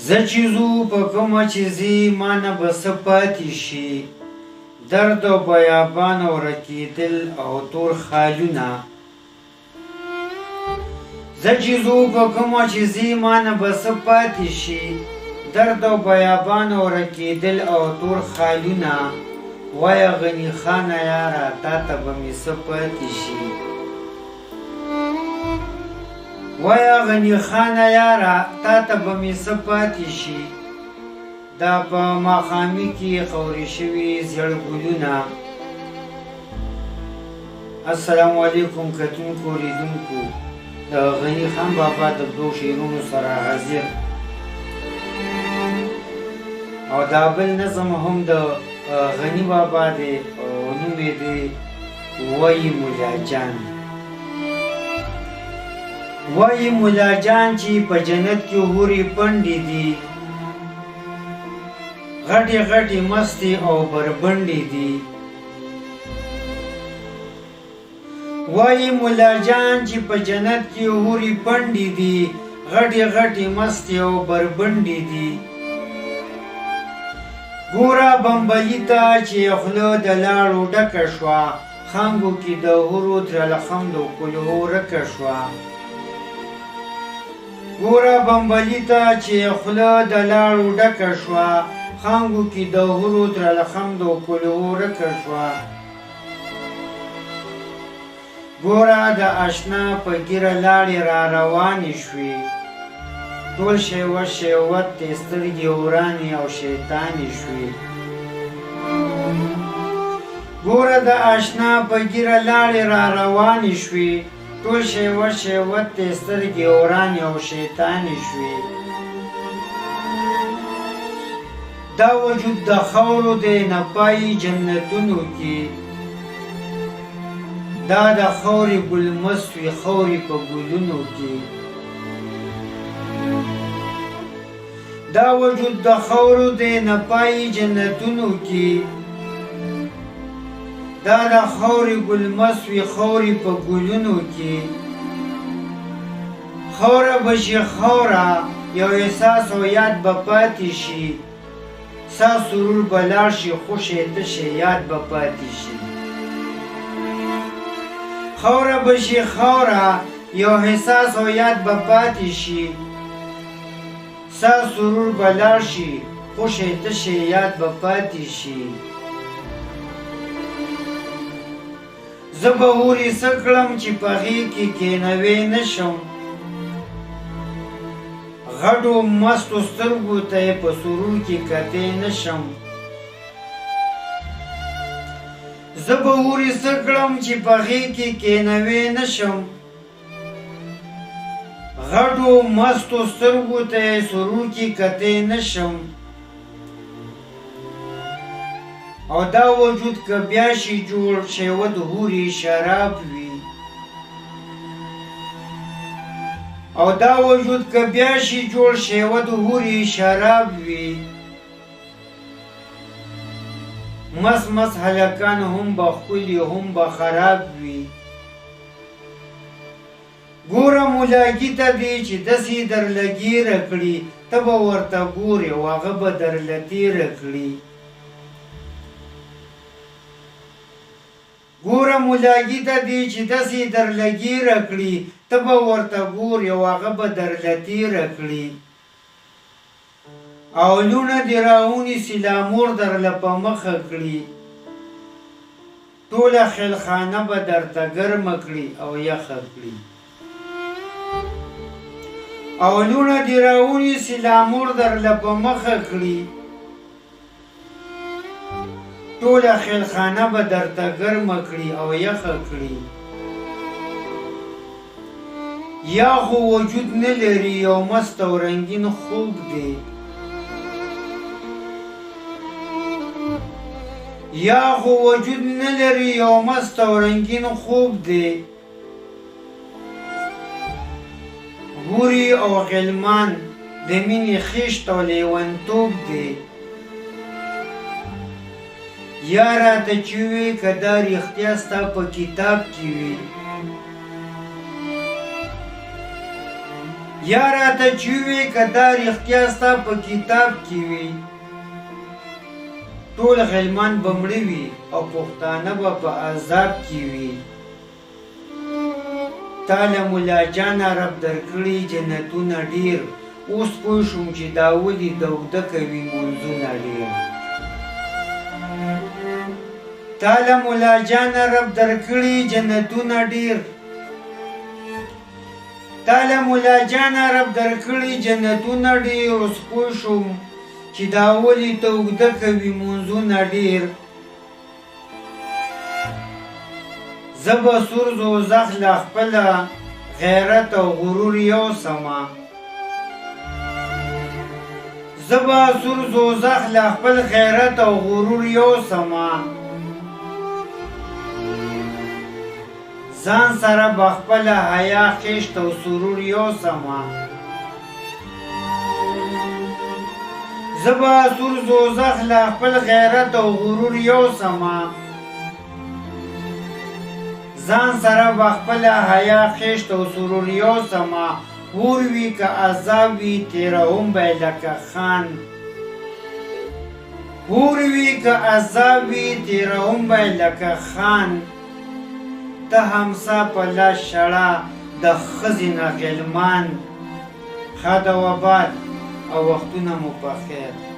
زه چې ځو په کومه چې ځي مانه به څه پاتې شي، درد او بیابان او رکېدل او تور خالونه. زه چې ځو په کومه چې ځي مانه به څه پاتې شي، درد او بیابان او رکېدل او تور خالونه. وایه غني خانه یاره تا ته به مې څه پاتې شي، وایه غني خانه یاره تا ته به مې څه پاتې شي. دا په ماښامي کې خورې شوي زیړ ګلونه. السلام علیکم کتونکو لیدونکو، د غني خان بابا د دوو شعرونو سره حاضر او دا بل نظم هم د غني بابا دی او نوم یې دی وایي مولا جان. وایي مولا جان چې په جنت کې حورې پنډې دي، غټې غټې مستې او بربنډې دي. وایي مولا جان چې په جنت کې حورې پنډې دي، غټې غټې مستې او بربنډې دي. ګوره بمبلي ته چې خوله د لاړو ډکه شوه، خانګو کې د حورو درلخم د کلهو رکه شوه. ګوره بمبلي ته چې خوله د لاړو ډکه شوه، خانګو کې د حورو درلخم د کلهو رکه شوه. ګوره د اشنا په ګیره لاړې را روانې شوې، ټول شیوت شیوت دې سترګې ورانې او شیطانې شوې. ګوره د اشنا په ګیره لاړې را روانې شوې، ټول شیوت شیوت دې سترګې ورانې او شیطانې شوې. دا وجود د خاورو دی نه پایي جنتونو کې، دا د خاورې ګلمست وي خاورې په ګلونو کې. دا وجود د خاورو دی نه پایي جنتونو کې، دا د خاورې ګلمست وي خاورې په ګلونو کې. خاوره به شي خاوره، یو احساس او یاد به پاتې شي، ستا سرور به لاړ شي خوشې تشې یاد به پاتې شي. خاوره به شي خاوره، یو احساس او یاد به پاتې شي، ستا سرور به لاړ شي خوشې تشې یاد به پاتې شي. زه به حورې څه کړم چې په هغې کې کېنوی نه شم، غټو مستو سترګو ته یې په سرور کې کتی نه شم. زه به حورې څه کړم چې په هغې کې کېنوی نه شم، غټو مستو سترګو ته یې سرور کې کتی نه شم. او دا وجود که بیا شي جوړ شیوت حورې شراب وي، او دا وجود که بیا شي جوړ شیوت حورې شراب وي. مس مس هلکان هم به ښکلي هم به خراب وي. ګوره مولاګي ته دې چې داسې درله ګیره کړي، ته به ورته ګورې او هغه به درله تېره کړي. ګوره مولاګي ته دې چې داسې درله ګیره کړي، ته به ورته ګورې او هغه به درله تېره کړي. او لوڼه دې راونیسي لا مور درله په مخه کړي، ټوله خیلخانه به درته ګرمه کړي او یخه کړي. او لوڼه دې راونیسي لا مور درله په مخه کړي، ټوله خیلخانه به درته ګرمه کړي او یخه کړي. یا خو وجود نه لري یو مست او رنګین خوب دی، یا خو وجود نه لري یو مست او رنګین خوب دی. حورې او غلمان د مینې خیشت او لیونتوب دی. یا راته چې وي که دا رښتیا ستا په کتاب کې وي، یا راته چې وې که دا رښتیا ستا په کتاب کې وي ټول غلمان به مړه وي او پښتانه به په عذاب کې وي تا له ملا جانه رب درکړي جنتونه ډېر اوس پوه شوم چې دا ولې دوده کوي منځونه ډېر تا له ملا جانه رب درکړي جنتونه ډېر تا له ملا جانه رب درکړي جنتونه ډېر اوس پوه شوم چې دا ولې دوده کوي منځونه ډېر زه به سور دوزخ له خپله غیرت او غرور یوسمه زه به سور دوزخ له خپل غیرت او غرور یوسمه ځان سره به خپله حیا خیشت او سرور یوسمه زه به سور دوزخ له خپل غیرت او غرور یوسمه ځان سره به خپله حیا خیشت او سرور یوسمه اور وي که عذاب وي تېروم به یې لکه خان اور وي که عذاب وي تېروم به یې لکه خان ته همسا په لاس شړه د ښځې نه غلمان ښه د وباد او وختونه مو په خیر